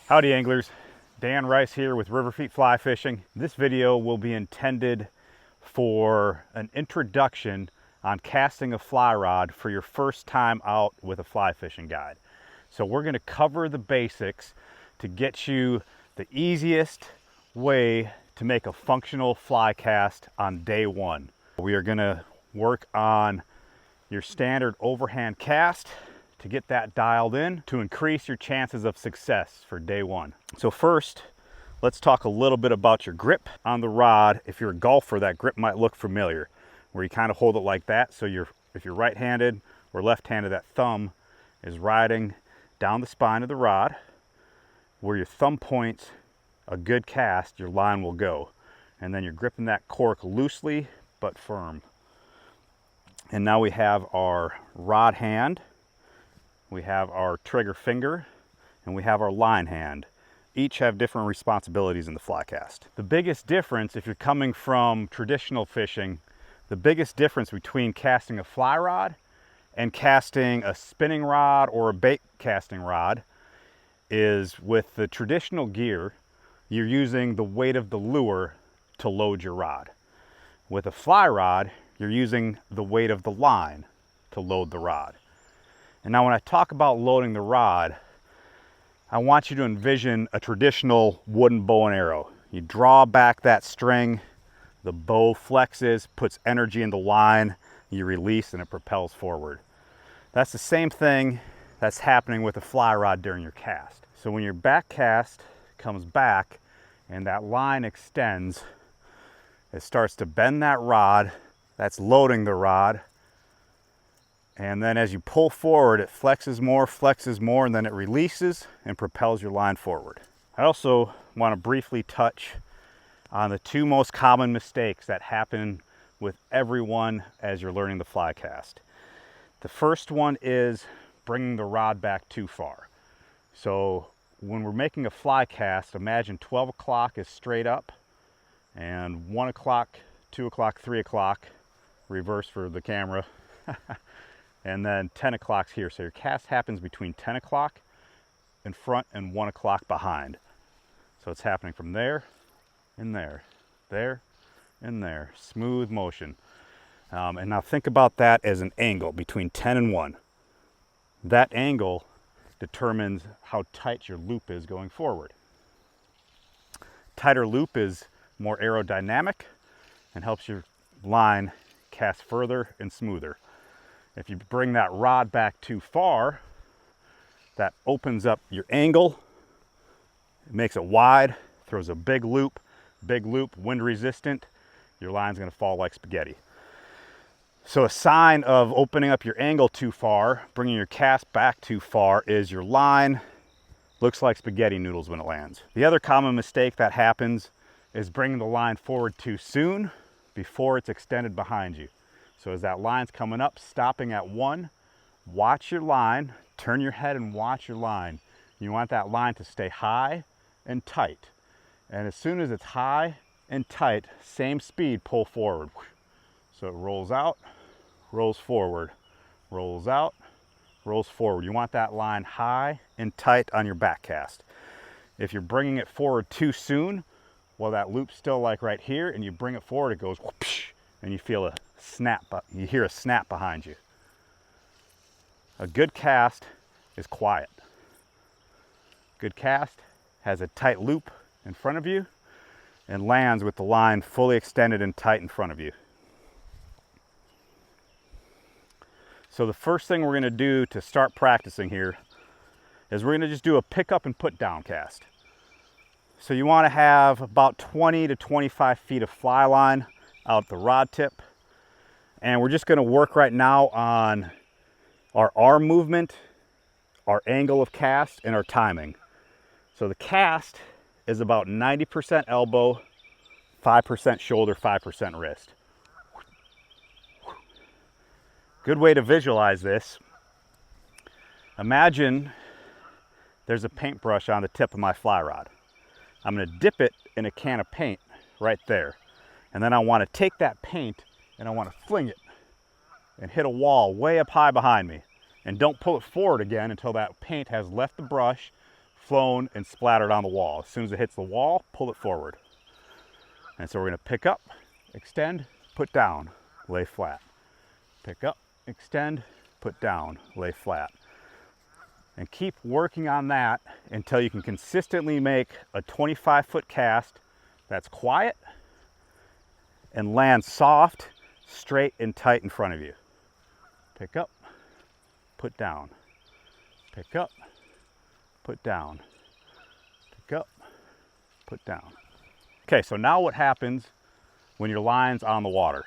Howdy anglers, Dan Rice here with River Feet Fly Fishing. This video will be intended for an introduction on casting a fly rod for your first time out with a fly fishing guide. So we're going to cover the basics to get you the easiest way to make a functional fly cast on day one. We are going to work on your standard overhand cast to get that dialed in to increase your chances of success for day one. So first, let's talk a little bit about your grip on the rod. If you're a golfer, that grip might look familiar, where you kind of hold it like that. So if you're right-handed or left-handed, that thumb is riding down the spine of the rod. Where your thumb points a good cast, your line will go. And then you're gripping that cork loosely but firm. And now we have our rod hand, we have our trigger finger, and we have our line hand. Each have different responsibilities in the fly cast. The biggest difference, if you're coming from traditional fishing, the biggest difference between casting a fly rod and casting a spinning rod or a bait casting rod is with the traditional gear, you're using the weight of the lure to load your rod. With a fly rod, you're using the weight of the line to load the rod. And now when I talk about loading the rod, I want you to envision a traditional wooden bow and arrow. You draw back that string, the bow flexes, puts energy in the line, you release and it propels forward. That's the same thing that's happening with a fly rod during your cast. So when your back cast comes back and that line extends, it starts to bend that rod, that's loading the rod. And then as you pull forward, it flexes more, and then it releases and propels your line forward. I also want to briefly touch on the two most common mistakes that happen with everyone as you're learning the fly cast. The first one is bringing the rod back too far. So when we're making a fly cast, imagine 12 o'clock is straight up and 1 o'clock, 2 o'clock, 3 o'clock, reverse for the camera, and then 10 o'clock's here. So your cast happens between 10 o'clock in front and 1 o'clock behind. So it's happening from there and there, there and there, smooth motion. And now think about that as an angle between 10 and 1. That angle determines how tight your loop is going forward. Tighter loop is more aerodynamic and helps your line cast further and smoother. If you bring that rod back too far, that opens up your angle, it makes it wide, throws a big loop, wind resistant, your line's gonna fall like spaghetti. So a sign of opening up your angle too far, bringing your cast back too far, is your line looks like spaghetti noodles when it lands. The other common mistake that happens is bringing the line forward too soon before it's extended behind you. So as that line's coming up, stopping at 1, watch your line, turn your head and watch your line. You want that line to stay high and tight. And as soon as it's high and tight, same speed, pull forward. So it rolls out, rolls forward, rolls out, rolls forward. You want that line high and tight on your back cast. If you're bringing it forward too soon, well, that loop's still like right here, and you bring it forward, it goes whoosh, and you feel a snap, you hear a snap behind you. A good cast is quiet. Good cast has a tight loop in front of you and lands with the line fully extended and tight in front of you. So the first thing we're going to do to start practicing here is we're going to just do a pick up and put down cast. So you want to have about 20 to 25 feet of fly line out the rod tip. And we're just going to work right now on our arm movement, our angle of cast, and our timing. So the cast is about 90% elbow, 5% shoulder, 5% wrist. Good way to visualize this. Imagine there's a paintbrush on the tip of my fly rod. I'm going to dip it in a can of paint right there. And then I want to take that paint and I want to fling it and hit a wall way up high behind me. And don't pull it forward again until that paint has left the brush, flown and splattered on the wall. As soon as it hits the wall, pull it forward. And so we're going to pick up, extend, put down, lay flat. Pick up, extend, put down, lay flat. And keep working on that until you can consistently make a 25-foot cast that's quiet and land soft, straight, and tight in front of you. Pick up, put down. Pick up, put down. Pick up, put down. Okay, so now what happens when your line's on the water?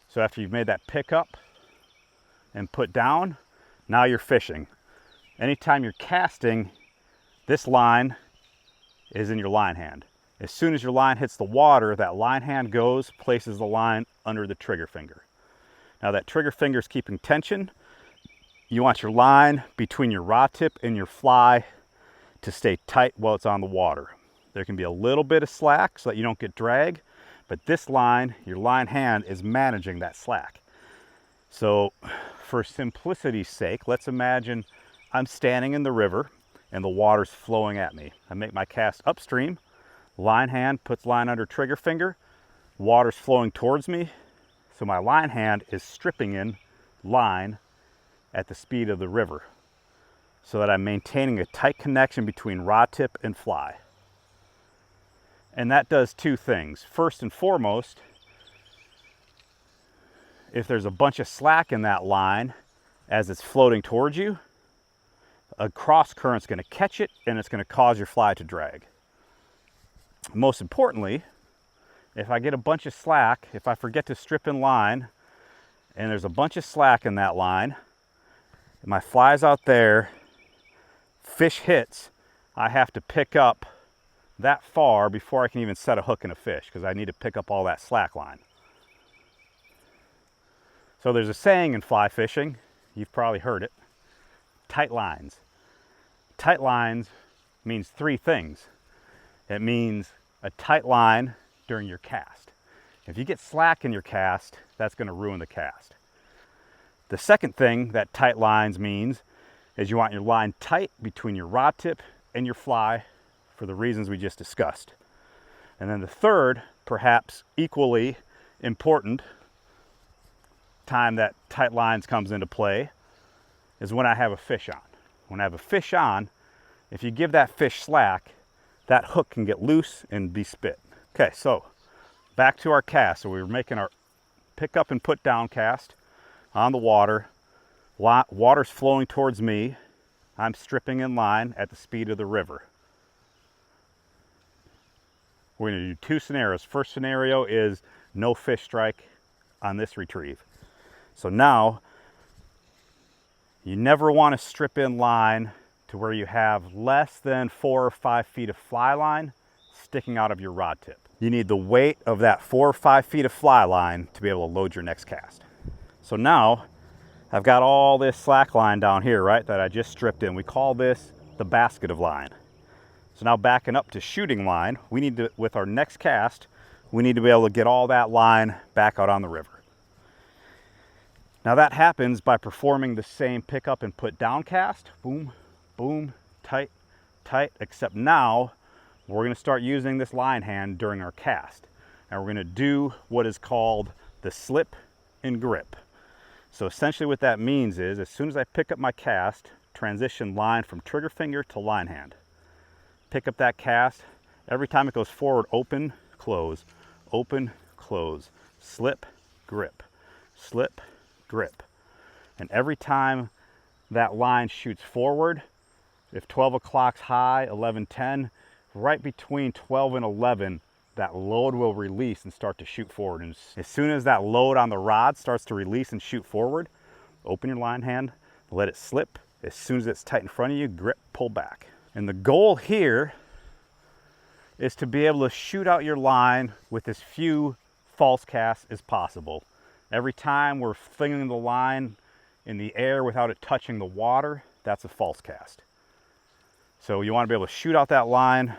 So after you've made that pick up and put down, now you're fishing. Anytime you're casting, this line is in your line hand. As soon as your line hits the water, that line hand goes, places the line under the trigger finger. Now that trigger finger is keeping tension. You want your line between your rod tip and your fly to stay tight while it's on the water. There can be a little bit of slack so that you don't get drag, but this line, your line hand, is managing that slack. So for simplicity's sake, let's imagine I'm standing in the river and the water's flowing at me. I make my cast upstream, line hand puts line under trigger finger, water's flowing towards me, so my line hand is stripping in line at the speed of the river so that I'm maintaining a tight connection between rod tip and fly. And that does two things. First and foremost, if there's a bunch of slack in that line as it's floating towards you, a cross current's going to catch it and it's going to cause your fly to drag. Most importantly, if I get a bunch of slack, if I forget to strip in line and there's a bunch of slack in that line, my fly's out there, fish hits, I have to pick up that far before I can even set a hook in a fish because I need to pick up all that slack line. So there's a saying in fly fishing, you've probably heard it, tight lines. Tight lines means three things. It means a tight line during your cast. If you get slack in your cast, that's going to ruin the cast. The second thing that tight lines means is you want your line tight between your rod tip and your fly for the reasons we just discussed. And then the third, perhaps equally important time that tight lines comes into play is when I have a fish on. When I have a fish on, if you give that fish slack, that hook can get loose and be spit. Okay, so back to our cast. So we were making our pick up and put down cast on the water. Water's flowing towards me. I'm stripping in line at the speed of the river. We're going to do two scenarios. First scenario is no fish strike on this retrieve. So now, you never want to strip in line to where you have less than 4 or 5 feet of fly line sticking out of your rod tip. You need the weight of that 4 or 5 feet of fly line to be able to load your next cast. So now, I've got all this slack line down here, right, that I just stripped in. We call this the basket of line. So now backing up to shooting line, we need to, with our next cast, we need to be able to get all that line back out on the river. Now that happens by performing the same pick up and put down cast. Boom, boom, tight, tight, except now we're going to start using this line hand during our cast. And we're going to do what is called the slip and grip. So essentially what that means is as soon as I pick up my cast, transition line from trigger finger to line hand. Pick up that cast. Every time it goes forward, open, close, slip, grip, slip, grip. And every time that line shoots forward, if 12 o'clock's high, 11:10, right between 12 and 11, that load will release and start to shoot forward. And as soon as that load on the rod starts to release and shoot forward, open your line hand, let it slip. As soon as it's tight in front of you, grip, pull back. And the goal here is to be able to shoot out your line with as few false casts as possible. Every time we're flinging the line in the air without it touching the water, that's a false cast. So you want to be able to shoot out that line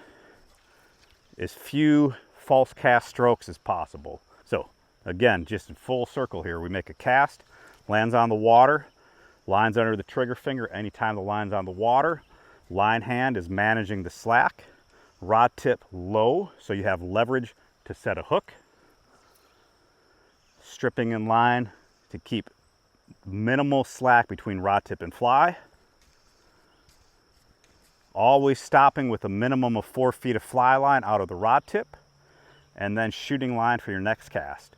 as few false cast strokes as possible. So again, just in full circle here, we make a cast, lands on the water, lines under the trigger finger anytime the line's on the water, Line hand is managing the slack. Rod tip low, so you have leverage to set a hook. Stripping in line to keep minimal slack between rod tip and fly. Always stopping with a minimum of 4 feet of fly line out of the rod tip, and then shooting line for your next cast.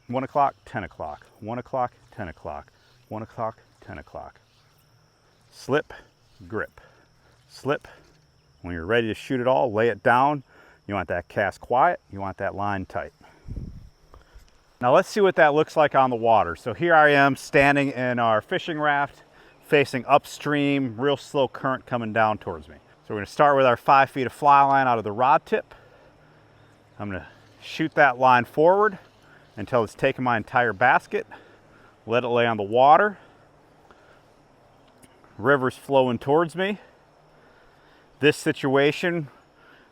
1 o'clock, 10 o'clock, 1 o'clock, 10 o'clock, 1 o'clock, 10 o'clock. Slip, grip, slip. When you're ready to shoot it all, lay it down. You want that cast quiet, you want that line tight. Now let's see what that looks like on the water. So here I am standing in our fishing raft, facing upstream, real slow current coming down towards me. So we're gonna start with our 5 feet of fly line out of the rod tip. I'm gonna shoot that line forward until it's taken my entire basket. Let it lay on the water. River's flowing towards me. This situation,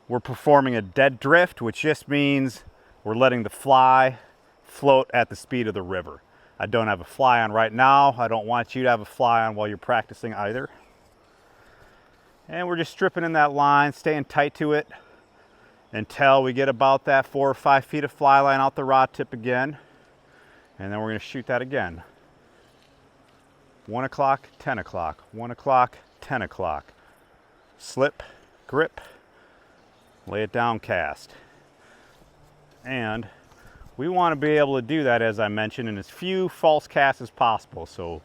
we're performing a dead drift, which just means we're letting the fly float at the speed of the river. I don't have a fly on right now. I don't want you to have a fly on while you're practicing either. And we're just stripping in that line, staying tight to it until we get about that 4 or 5 feet of fly line out the rod tip again. And then we're gonna shoot that again. 1 o'clock, 10 o'clock, 1 o'clock, 10 o'clock. Slip, grip, lay it down, cast. And we want to be able to do that, as I mentioned, in as few false casts as possible. So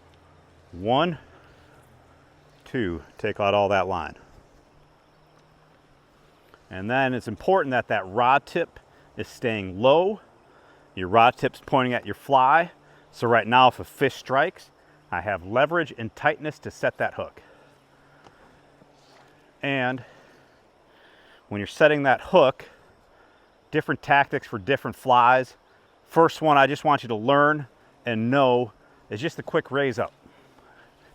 1, 2, take out all that line. And then it's important that that rod tip is staying low. Your rod tip's pointing at your fly. So right now, if a fish strikes, I have leverage and tightness to set that hook. And when you're setting that hook, different tactics for different flies. First one I just want you to learn and know is just a quick raise up.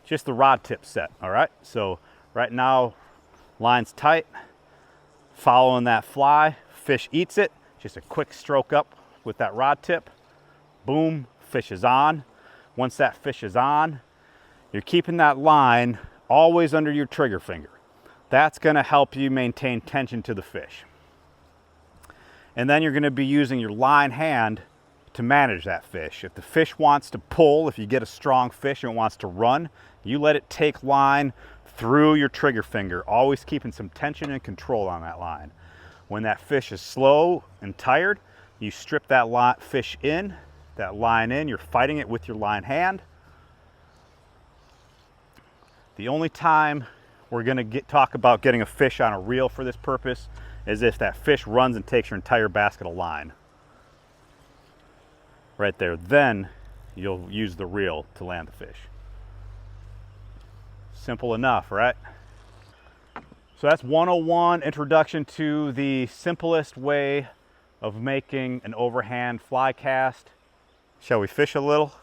Just the rod tip set, all right? So right now, line's tight, following that fly, fish eats it, just a quick stroke up with that rod tip, boom, fish is on. Once that fish is on, you're keeping that line always under your trigger finger. That's gonna help you maintain tension to the fish. And then you're gonna be using your line hand to manage that fish. If the fish wants to pull, if you get a strong fish and it wants to run, you let it take line through your trigger finger, always keeping some tension and control on that line. When that fish is slow and tired, you strip that fish in, that line in, you're fighting it with your line hand. The only time we're gonna talk about getting a fish on a reel for this purpose is if that fish runs and takes your entire basket of line. Right there, then you'll use the reel to land the fish. Simple enough, right? So that's 101, introduction to the simplest way of making an overhand fly cast. Shall we fish a little?